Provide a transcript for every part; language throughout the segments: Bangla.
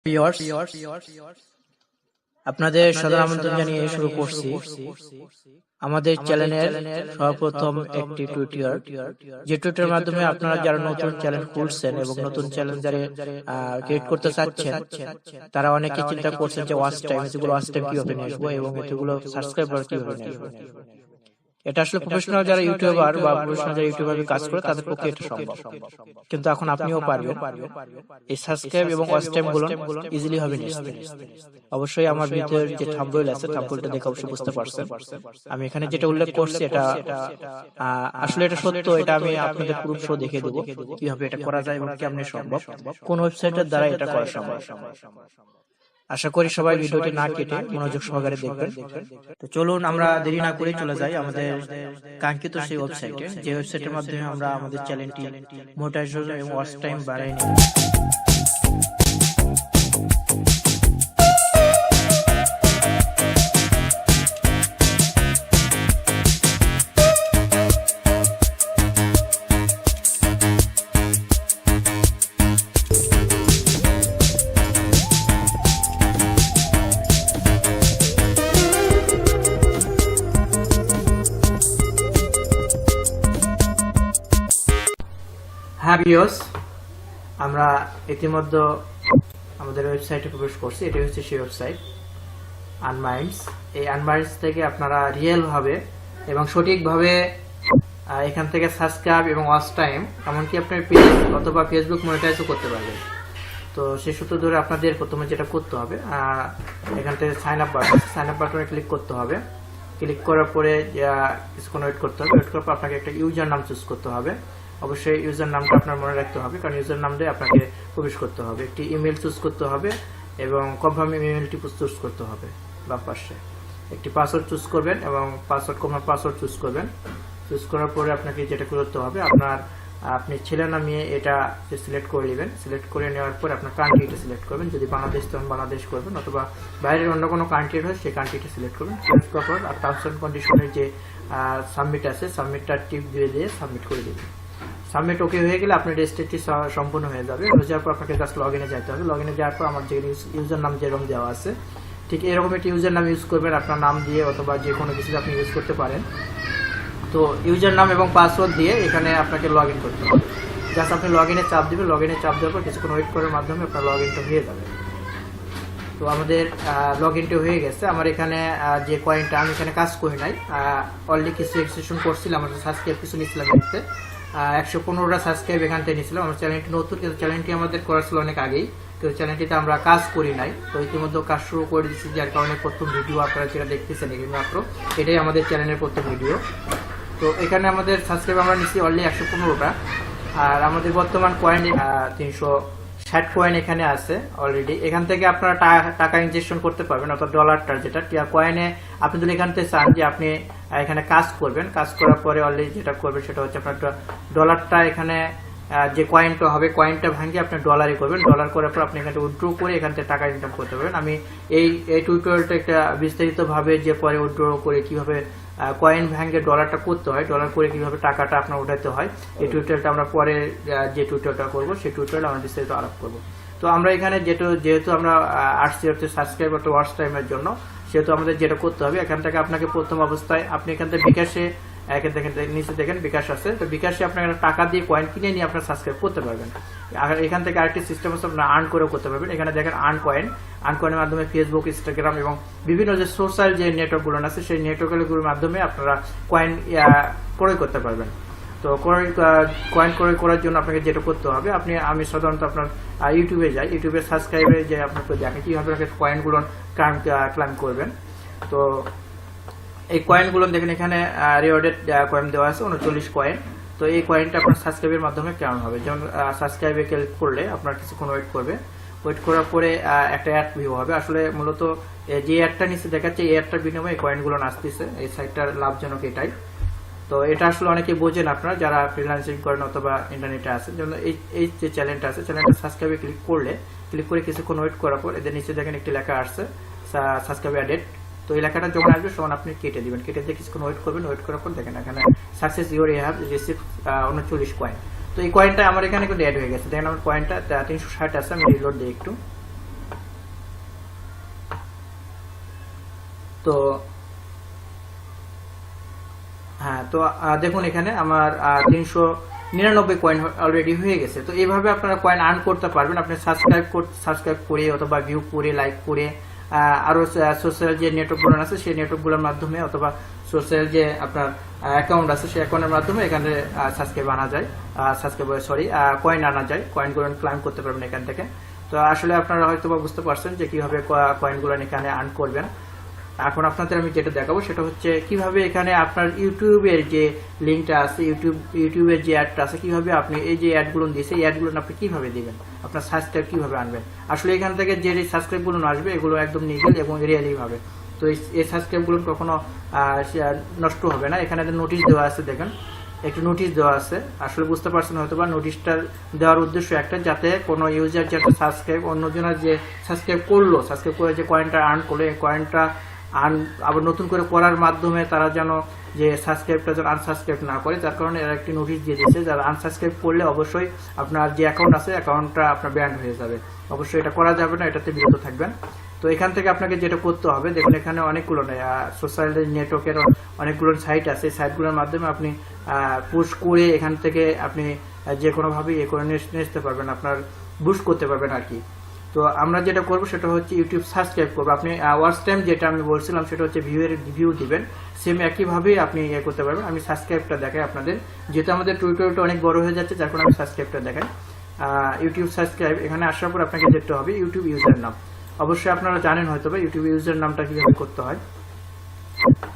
ভিউয়ার্স, আপনাদের সাদর আমন্ত্রণ জানিয়ে শুরু করছি আমাদের চ্যানেলের সর্বপ্রথম একটি টিউটোরিয়াল, যে টিউটোরিয়ালের মাধ্যমে আপনারা যারা নতুন চ্যানেল খুলছেন এবং নতুন চ্যানেল যারা ক্রিয়েট করতে চাচ্ছেন তারা অনেকে চিন্তা করছেন যে ওয়াচ টাইম কিভাবে নিয়ে আসবো এবং এগুলো সাবস্ক্রাইবার কিভাবে নিয়ে আসবো। এটা আসলে প্রফেশনাল যারা ইউটিউবার বা প্রফেশনাল যারা ইউটিউবে কাজ করে তাদের পক্ষে এটা সম্ভব, কিন্তু এখন আপনিও পারবেন এই সাবস্ক্রাইব এবং ওয়াচ টাইম গুলো ইজিলি হবে নিতে। অবশ্যই আমার ভিডিওর যে থাম্বনেল আছে, থাম্বনেলটা দেখে অবশ্যই বুঝতে পারছেন আমি এখানে যেটা উল্লেখ করছি এটা আসলে এটা সত্য। এটা আমি আপনাদের প্রুফ সহ দেখিয়ে দেব কিভাবে এটা করা যায় এবং কেমনে সম্ভব, কোন ওয়েবসাইটের দ্বারা এটা করা সম্ভব। আশা করি সবাই ভিডিওটি না কেটে মনোযোগ সহকারে দেখবেন। তো চলুন আমরা দেরি না করে চলে যাই আমাদের কাঙ্ক্ষিত সেই ওয়েবসাইটে, যে ওয়েবসাইটের মাধ্যমে আমরা আমাদের চ্যানেলটি মনিটাইজেশন এবং ওয়াচ টাইম বাড়াই নিই। হ্যাঁ ভিউয়ার্স, আমরা ইতিমধ্যে আমাদের ওয়েবসাইটে প্রবেশ করছি। এটা হচ্ছে সেই ওয়েবসাইট আর্নমাইন্স। এই আর্নমাইন্স থেকে আপনারা রিয়েল ভাবে এবং সঠিকভাবে এখান থেকে সাবস্ক্রাইব এবং ওয়াচ টাইম, এমনকি আপনার পেজ অথবা ফেসবুক মনিটাইজও করতে পারবেন। তো সেই সূত্র ধরে আপনাদের প্রথমে যেটা করতে হবে, এখান থেকে সাইন আপ বাটনে ক্লিক করতে হবে। ক্লিক করার পরে কিছুক্ষণ ওয়েট করতে হবে। ওয়েট করার পর আপনাকে একটা ইউজার নাম চুজ করতে হবে। অবশ্যই ইউজার নামটা আপনার মনে রাখতে হবে, কারণ ইউজার নাম দিয়ে আপনাকে প্রবেশ করতে হবে। একটি ইমেল চুজ করতে হবে এবং কনফার্ম ইমেলটি চুজ করতে হবে। বাম পাশে একটি পাসওয়ার্ড চুজ করবেন এবং পাসওয়ার্ড চুজ করবেন। চুজ করার পরে আপনাকে যেটা করতে হবে, আপনি ছেলে না মেয়ে এটা সিলেক্ট করে নেবেন। সিলেক্ট করে নেওয়ার পর আপনার কান্ট্রিটা সিলেক্ট করবেন। যদি বাংলাদেশ তখন বাংলাদেশ করবেন, অথবা বাইরের অন্য কোনো কান্ট্রি হয় সেই কান্ট্রিটা সিলেক্ট করবেন। সিলেক্ট করার পর আর টার্মস অ্যান্ড কন্ডিশনের যে সাবমিট আছে, সাবমিটটা টিপ দিয়ে সাবমিট করে দেবেন। সাবমিট ওকে হয়ে গেলে আপনার রেজিস্ট্রেশনটি সম্পূর্ণ হয়ে যাবে। হয়ে যাওয়ার পর আপনাকে জাস্ট লগ ইনে যেতে হবে। লগ ইনে যাওয়ার পর আমার যে ইউজার নাম যেরকম দেওয়া আছে ঠিক এরকম একটি ইউজার নাম ইউজ করবেন, আপনার নাম দিয়ে অথবা যে কোনো কিছু আপনি ইউজ করতে পারেন। তো ইউজার নাম এবং পাসওয়ার্ড দিয়ে এখানে আপনাকে লগ ইন করতে হবে। জাস্ট আপনি লগ ইনে চাপ দেবেন। লগ ইনে চাপ দেওয়ার পর কিছুক্ষণ ওয়েট করার মাধ্যমে আপনার লগ ইনটা হয়ে যাবে। তো আমাদের লগ ইনটা হয়ে গেছে। আমার এখানে যে কয়েনটা, আমি এখানে কাজ করি নাই, অলরেডি কিছু এক্সটেনশন করছিলাম, আমাদের সাবস্ক্রাইব কিছু নিয়েছিলাম দেখতে 115টা সাবস্ক্রাইব এখান থেকে নিয়েছিলাম। আমার চ্যানেলটি নতুন, কিন্তু চ্যানেলটি আমাদের করা ছিল অনেক আগেই, কিন্তু চ্যানেলটিতে আমরা কাজ করি নাই। তো ইতিমধ্যে কাজ শুরু করে দিচ্ছি, যার কারণে প্রথম ভিডিও আপনারা যেটা দেখতেছেন মাত্র এটাই আমাদের চ্যানেলের প্রথম ভিডিও। তো এখানে আমাদের সাবস্ক্রাইব আমরা নিচ্ছি অলরেডি 115টা, আর আমাদের বর্তমান কয়েন 360 কয়েন এখানে আছে অলরেডি। এখান থেকে আপনারা টাকা ইনজেকশন করতে পারবেন, অর্থাৎ ডলারটা যেটা কয়েনে আপনি যদি এখান থেকে চান যে আপনি এখানে কাজ করবেন। কাজ করার পরে অলরেডি যেটা করবেন সেটা হচ্ছে আপনার ডলারটা, এখানে যে কয়েনটা হবে কয়েনটা ভাঙিয়ে আপনি ডলারই করবেন। ডলার করার পর আপনি এখানে উইথড্র করে এখান থেকে টাকা ইনকাম করতে পারবেন। আমি এই টিউটোরিয়ালটা একটা বিস্তারিতভাবে যে পরে উইথড্র করে কিভাবে কয়েন ভ্যাঙ্গে ডলারটা করতে হয়, ডলার করে কিভাবে টাকাটা আপনার উঠাতে হয়, এই টিউটোরিয়ালটা আমরা পরে যে টিউটোরিয়ালটা করবো সেই টিউটোরিয়াল আমরা বিস্তারিত আলাপ করবো। তো আমরা এখানে যেহেতু আমরা আসছি হচ্ছে সাবস্ক্রাইবার টু ওয়াচ টাইমের জন্য, সেহেতু আমাদের যেটা করতে হবে, এখান থেকে আপনাকে প্রথম অবস্থায় আপনি এখান থেকে বিকাশে নিচে দেখেন বিকাশ আছে, তো বিকাশে আপনার টাকা দিয়ে কয়েন কিনে নিয়ে আপনার সাবস্ক্রাইব করতে পারবেন। আর এখান থেকে আরেকটি সিস্টেম আছে, আপনার আর্ন করেও করতে পারবেন। এখানে দেখেন আর্ন কয়েনের মাধ্যমে ফেসবুক, ইনস্টাগ্রাম এবং বিভিন্ন যে সোশ্যাল যে নেটওয়ার্কগুলো আছে সেই নেটওয়ার্কগুলোর মাধ্যমে আপনারা কয়েন ক্রয় করতে পারবেন। তো কয়েন ক্রয় করার জন্য আপনাকে যেটা করতে হবে, আমি সাধারণত আপনার ইউটিউবে যাই, ইউটিউবে সাবস্ক্রাইবে যে আপনাকে দেখেন কিভাবে কয়েনগুলো ক্লাইম করবেন। তো এই কয়েনগুলো দেখেন এখানে রিওয়ার্ডেড কয়েন দেওয়া আছে 39 কয়েন। তো এই কয়েনটা আপনার সাবস্ক্রাইবের মাধ্যমে কেমন হবে, যেমন সাবস্ক্রাইবে ক্লিক করলে আপনার কিছুক্ষণ ওয়েট করবে। ওয়েট করার পরে একটা অ্যাড ভিউ হবে। আসলে মূলত যে অ্যাডটা নিচে দেখাচ্ছে এই অ্যাডটার বিনিময়ে কয়েনগুলো আসতেছে। এই সাইটটার লাভজনক এটাই। তো এটা আসলে অনেকে বোঝেন আপনারা যারা ফ্রিল্যান্সিং করেন অথবা ইন্টারনেটে আছেন। যেমন এই যে চ্যানেলটা আছে, চ্যানেলটা সাবস্ক্রাইবে ক্লিক করে কিছুক্ষণ ওয়েট করার পর এদের নিচে দেখেন একটি লেখা আসছে সাবস্ক্রাইব অ্যাডেড। তো এই লেখাটা যখন আসবে তখন আপনি কেটে দিবেন। কেটে দিয়ে কিছুক্ষণ ওয়েট করবেন। ওয়েট করার পর দেখেন এখানে success your have receive 39 coin. তো এই কয়েনটা আমার এখানে কিন্তু অ্যাড হয়ে গেছে। দেখেন আমার কয়েনটা 360 আছে। আমি রিলোড দিই একটু। তো হ্যাঁ, তো দেখুন এখানে আমার 399 কয়েন অলরেডি হয়ে গেছে। তো এইভাবে আপনারা কয়েন আর্ন করতে পারবেন। আপনি সাবস্ক্রাইব করে অথবা ভিউ করে, লাইক করে, আরো সোশ্যাল যে নেটওয়ার্কগুলো আছে সেই নেটওয়ার্কগুলোর মাধ্যমে অথবা সোশ্যাল যে আপনার অ্যাকাউন্ট আছে সেই অ্যাকাউন্টের মাধ্যমে এখানে সাবস্ক্রাইব আনা যায়, কয়েন আনা যায়, কয়েনগুলো ক্লাইম করতে পারবেন এখান থেকে। তো আসলে আপনারা হয়তো বা বুঝতে পারছেন যে কিভাবে কয়েনগুলো এখানে আর্ন করবেন। এখন আপনাদের আমি যেটা দেখাবো সেটা হচ্ছে কিভাবে এখানে আপনার ইউটিউবের যে লিঙ্কটা আছে, ইউটিউবের যে অ্যাডটা আছে, কিভাবে আপনি এই যে অ্যাডগুলো দিয়েছে এই অ্যাডগুলো আপনি কিভাবে দিবেন, আপনার সাবস্ক্রাইব কিভাবে আনবেন। আসলে এখান থেকে যে সাবস্ক্রাইবগুলো আসবে এগুলো একদম নিগেল এবং রিয়েলি ভাবে। তো এই সাবস্ক্রাইবগুলো কখনো নষ্ট হবে না। এখানে একটা নোটিশ দেওয়া আছে, দেখেন একটু নোটিশ দেওয়া আছে। আসলে বুঝতে পারছেন হয়তো বা নোটিশটা দেওয়ার উদ্দেশ্য একটা, যাতে কোনো ইউজার যাতে সাবস্ক্রাইব অন্যজনের যে সাবস্ক্রাইব করে যে কয়েনটা আর্ন করলো এই কয়েনটা আবার নতুন করে করার মাধ্যমে তারা যেন যে সাবস্ক্রাইবটা যেন আনসাবস্ক্রাইব না করে। যার কারণে এরা একটি নোটিশ দিয়ে দিচ্ছে, যারা আনসাবস্ক্রাইব করলে অবশ্যই আপনার যে অ্যাকাউন্ট আছে অ্যাকাউন্টটা আপনার ব্যান্ড হয়ে যাবে। অবশ্যই এটা করা যাবে না, এটাতে বিরত থাকবেন। তো এখান থেকে আপনাকে যেটা করতে হবে, দেখুন এখানে অনেকগুলো সোশ্যাল নেটওয়ার্কের অনেকগুলো সাইট আছে, এই সাইটগুলোর মাধ্যমে আপনি পুশ করে এখান থেকে আপনি যে কোনোভাবেই এ করে নিতে পারবেন, আপনার বুস্ট করতে পারবেন আর কি। তো আমরা যেটা করব সেটা হচ্ছে ইউটিউব সাবস্ক্রাইব করবো। আপনি ওয়াচ টাইম যেটা আমি বলছিলাম সেটা হচ্ছে ভিউ দিবেন, সেম একইভাবেই আপনি ইয়ে করতে পারবেন। আমি সাবস্ক্রাইবটা দেখাই আপনাদের, যেহেতু আমাদের টুইটারটা অনেক বড় হয়ে যাচ্ছে যার কারণে আমি সাবস্ক্রাইবটা দেখাই। ইউটিউব সাবস্ক্রাইব এখানে আসার পর আপনাকে যেতে হবে ইউটিউব ইউজার নাম। অবশ্যই আপনারা জানেন হয়তো বা ইউটিউব ইউজার নামটা কিভাবে করতে হয়।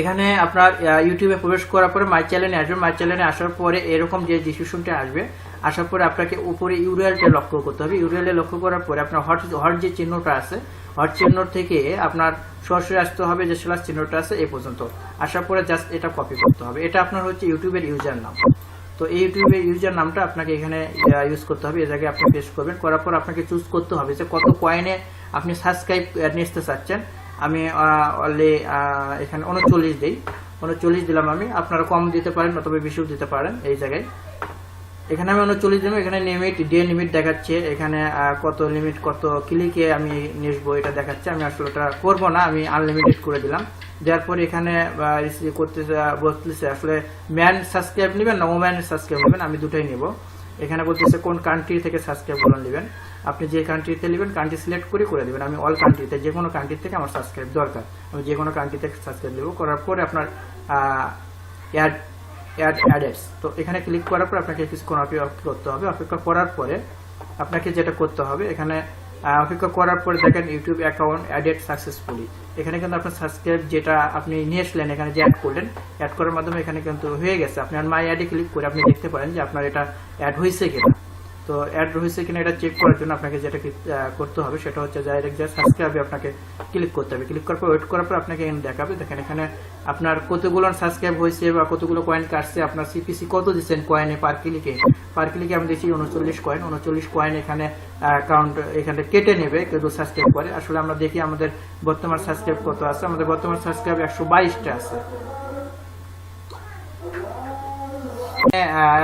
এখানে আপনার ইউটিউবে প্রবেশ করার পরে মাই চ্যানেলে আসবেন। মাই চ্যানেলে আসার পরে এরকম যে ডিসক্রিপশনটা আসবে, আসার পরে আপনাকে উপরে ইউআরএলটা লক্ষ্য করতে হবে। ইউআরএল লক্ষ্য করার পরে আপনার হট যে চিহ্নটা আছে, হট চিহ্ন থেকে আপনার সরাসরি আসতে হবে যে স্ল্যাশ চিহ্নটা আছে এই পর্যন্ত। আসার পরে জাস্ট এটা কপি করতে হবে। এটা আপনার হচ্ছে ইউটিউবের ইউজার নাম। তো এই ইউটিউবের ইউজার নামটা আপনাকে এখানে ইউজ করতে হবে। এই জায়গায় আপনি পেস্ট করবেন, করার পর আপনাকে চুজ করতে হবে যে কত কয়েনে আপনি সাবস্ক্রাইব নিতে চাচ্ছেন। আমি অলরেডি এখানে 39 দিই, 39 দিলাম আমি। আপনারা কম দিতে পারেন অথবা বেশিও দিতে পারেন। এই জায়গায় এখানে আমি 39 দিলাম। এখানে ডে লিমিট দেখাচ্ছে, এখানে কত লিমিট কত ক্লিকে আমি নিসবো এটা দেখাচ্ছে। আমি আসলে ওটা করবো না, আমি আনলিমিটেড করে দিলাম। দেওয়ার পরে এখানে রিসিভ করতে বলতেছে আসলে ম্যান সাবস্ক্রাইব নেবেন না ওম্যান সাবস্ক্রাইব নেবেন, আমি দুটাই নেব। এখানে বলতেছে কোন কান্ট্রি থেকে সাবস্ক্রাইব গুলো নেবেন, আপনি যে কান্ট্রিতে নেবেন কান্ট্রি সিলেক্ট করে দিবেন। আমি অল কান্ট্রিতে, যে কোনো কান্ট্রি থেকে আমার সাবস্ক্রাইব দরকার, আমি যে কোনো কান্ট্রি থেকে সাবস্ক্রাইব নেব। করার পরে আপনার অ্যাডস, তো এখানে ক্লিক করার পর আপনাকে কিছুক্ষণ অপেক্ষা করতে হবে। অপেক্ষা করার পরে আপনাকে যেটা করতে হবে, এখানে অপেক্ষা করার পরে দেখেন ইউটিউব অ্যাকাউন্ট অ্যাডেড সাকসেসফুলি। এখানে কিন্তু আপনার সাবস্ক্রাইব যেটা আপনি নিয়ে আসলেন এখানে যে অ্যাড করলেন, অ্যাড করার মাধ্যমে এখানে কিন্তু হয়ে গেছে। আপনি মাই অ্যাডে ক্লিক করে আপনি দেখতে পারেন যে আপনার এটা অ্যাড হয়েছে কিনা। তো অ্যাড হয়েছে কিনা এটা চেক করার জন্য আপনাকে যেটা করতে হবে সেটা হচ্ছে ডাইরেক্ট যে সাবস্ক্রাইবে আপনাকে ক্লিক করতে হবে। ক্লিক করার পর ওয়েট করার পর আপনাকে এখানে দেখাবে, দেখেন এখানে আপনার কতগুলো সাবস্ক্রাইব হয়েছে বা কতগুলো কয়েন কাটছে, আপনার সিপিসি কত দিচ্ছেন কয়েনে পার ক্লিকে আমি দিচ্ছি 39 কয়েন এখানে অ্যাকাউন্ট এখানে কেটে নেবে কেউ সাবস্ক্রাইব করে। আসলে আমরা দেখি আমাদের বর্তমান সাবস্ক্রাইব কত আছে। আমাদের বর্তমান সাবস্ক্রাইব 122টা আছে,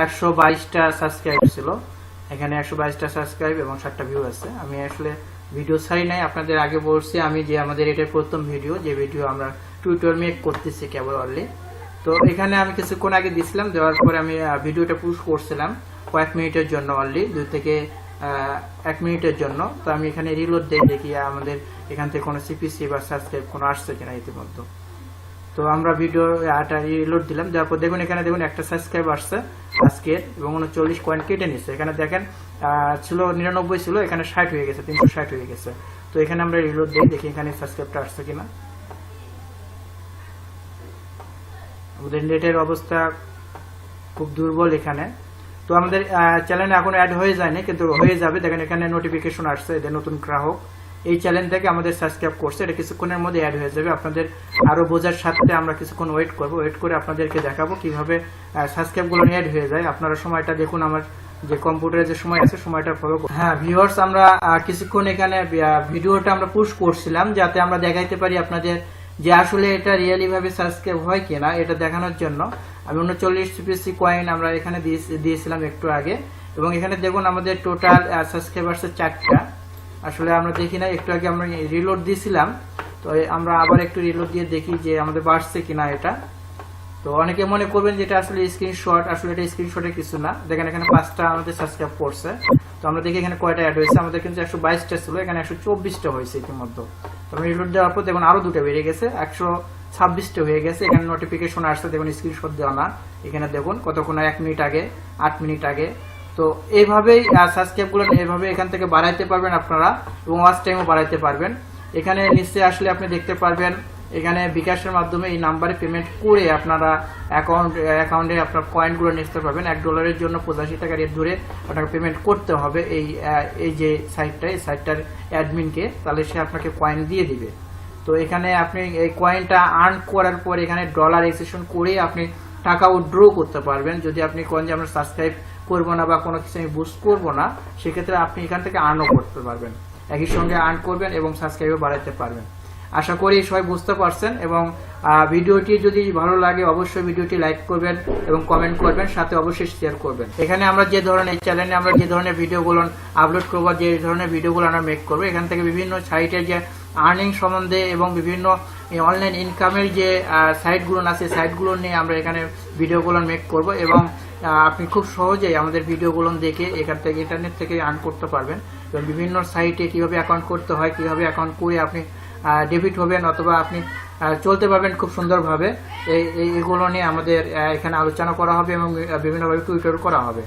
122টা সাবস্ক্রাইব ছিল এখানে, 122টা সাবস্ক্রাইব এবং 7টা ভিউ আছে। আমি আসলে ভিডিও ছাড়ি নাই, আপনাদের আগে বলছি আমি যে আমাদের এটার প্রথম ভিডিও, যে ভিডিও আমরা টিউটোরিয়াল মেক করতেছি কেবল অনলি। তো এখানে আমি কিছুক্ষণ আগে দিছিলাম, দেওয়ার পরে আমি ভিডিওটা পুশ করছিলাম কয়েক মিনিটের জন্য, অনলি 2 থেকে 1 মিনিটের জন্য। তো আমি এখানে রিলোড দেই, দেখি আমাদের এখান থেকে কোনো সিপিসি বা সাবস্ক্রাইব কোনো আসছে কিনা ইতিমধ্যে। তো আমরা ভিডিও রিলোড দিলাম, দেওয়ার পর দেখুন এখানে দেখুন একটা সাবস্ক্রাইব আসছে আজকের এবং 39 কয়েন কেটে নিচ্ছে। এখানে দেখেন ছিল 99 ছিল, এখানে 60 হয়ে গেছে, 360 হয়ে গেছে। তো এখানে আমরা রিলোড দিই, দেখি এখানে সাবস্ক্রাইবটা আসছে কিনা। আমাদের নেটের অবস্থা খুব দুর্বল এখানে। তো আমাদের চ্যানেলে এখন অ্যাড হয়ে যায়নি, কিন্তু হয়ে যাবে। দেখেন এখানে নোটিফিকেশন আসছে, এদের নতুন গ্রাহক এই চ্যানেল থেকে আমাদের সাবস্ক্রাইব করছে, এটা কিছুক্ষণের মধ্যে অ্যাড হয়ে যাবে। আপনাদের আরো বোঝার সাথে আমরা কিছুক্ষণ ওয়েট করব, ওয়েট করে আপনাদেরকে দেখাবো কিভাবে সাবস্ক্রাইব গুলো অ্যাড হয়ে যায়। আপনারা সময়টা দেখুন, আমার যে কম্পিউটারে যে সময় আছে সময়টা ফলো করুন। হ্যাঁ ভিউয়ার্স, আমরা কিছুক্ষণ এখানে ভিডিওটা আমরা পুশ করছিলাম যাতে আমরা দেখাইতে পারি আপনাদের যে আসলে এটা রিয়েলি ভাবে সাবস্ক্রাইব হয় কিনা, এটা দেখানোর জন্য আমি 39 সিপিসি কয়েন আমরা এখানে দিয়েছিলাম একটু আগে। এবং এখানে দেখুন আমাদের টোটাল সাবস্ক্রাইবার আছে 4টা। আসলে আমরা দেখি না, একটু আগে আমরা রিলোড দিয়েছিলাম, তো আমরা আবার একটু রিলোড দিয়ে দেখি যে আমাদের বাড়ছে কিনা এটা। তো অনেকে মনে করবেন যে এটা আসলে স্ক্রিনশট, আসলে এটা স্ক্রিনশটে কিছু না। দেখেন এখানে 5টা আমাদের সাবস্ক্রাইব করছে। তো আমরা দেখি এখানে কয়টা অ্যাড হয়েছে, আমাদের কিন্তু 122টা ছিল, এখানে 124টা হয়েছে ইতিমধ্যে। তো আমি রিলোড দেওয়ার পর দেখুন আরো 2টা বেড়ে গেছে, 126টা হয়ে গেছে। এখানে নোটিফিকেশন আসছে, দেখুন স্ক্রিনশট দেওয়া না। এখানে দেখুন কতক্ষণ, 1 মিনিট আগে, 8 মিনিট আগে। তো এইভাবেই সাবস্ক্রাইব গুলো এইভাবে এখান থেকে বাড়াইতে পারবেন আপনারা, এবং ওয়াচ টাইমও বাড়াইতে পারবেন। এখানে নিচে আসলে আপনি দেখতে পারবেন এখানে বিকাশের মাধ্যমে এই নাম্বারে পেমেন্ট করে আপনারা অ্যাকাউন্টে আপনার কয়েনগুলো নিতে পারবেন। $1 জন্য 85 টাকা রেট ধরে আপনাকে পেমেন্ট করতে হবে এই যে সাইটটা, এই সাইটটার অ্যাডমিনকে, তাহলে সে আপনাকে কয়েন দিয়ে দিবে। তো এখানে আপনি এই কয়েনটা আর্ন করার পর এখানে ডলার এক্সেশন করে আপনি টাকা উইথড্র করতে পারবেন। যদি আপনি কোন যে আমরা সাবস্ক্রাইব করবো না বা কোনো কিছু আমি বুস্ট করবো না, সেক্ষেত্রে আপনি এখান থেকে আর্নও করতে পারবেন, একই সঙ্গে আর্ন করবেন এবং সাবস্ক্রাইবও বাড়াতে পারবেন। আশা করি সবাই বুঝতে পারছেন, এবং ভিডিওটি যদি ভালো লাগে অবশ্যই ভিডিওটি লাইক করবেন এবং কমেন্ট করবেন, সাথে অবশ্যই শেয়ার করবেন। এখানে আমরা যে ধরনের চ্যানেলে আমরা যে ধরনের ভিডিওগুলো আপলোড করবো, যে ধরনের ভিডিওগুলো আমরা মেক করবো, এখান থেকে বিভিন্ন সাইটের যে আর্নিং সম্বন্ধে এবং বিভিন্ন অনলাইন ইনকামের যে সাইটগুলো আছে, সাইটগুলো নিয়ে আমরা এখানে ভিডিওগুলো মেক করব, এবং আপনি খুব সহজেই আমাদের ভিডিওগুলো দেখে এখান থেকে ইন্টারনেট থেকে আর্ন করতে পারবেন। এবং বিভিন্ন সাইটে কিভাবে অ্যাকাউন্ট করতে হয়, কিভাবে অ্যাকাউন্ট করে আপনি ডেবিট হবেন অথবা আপনি চলতে পারবেন খুব সুন্দরভাবে, এইগুলো নিয়ে আমাদের এখানে আলোচনা করা হবে এবং বিভিন্নভাবে টুইটার করা হবে।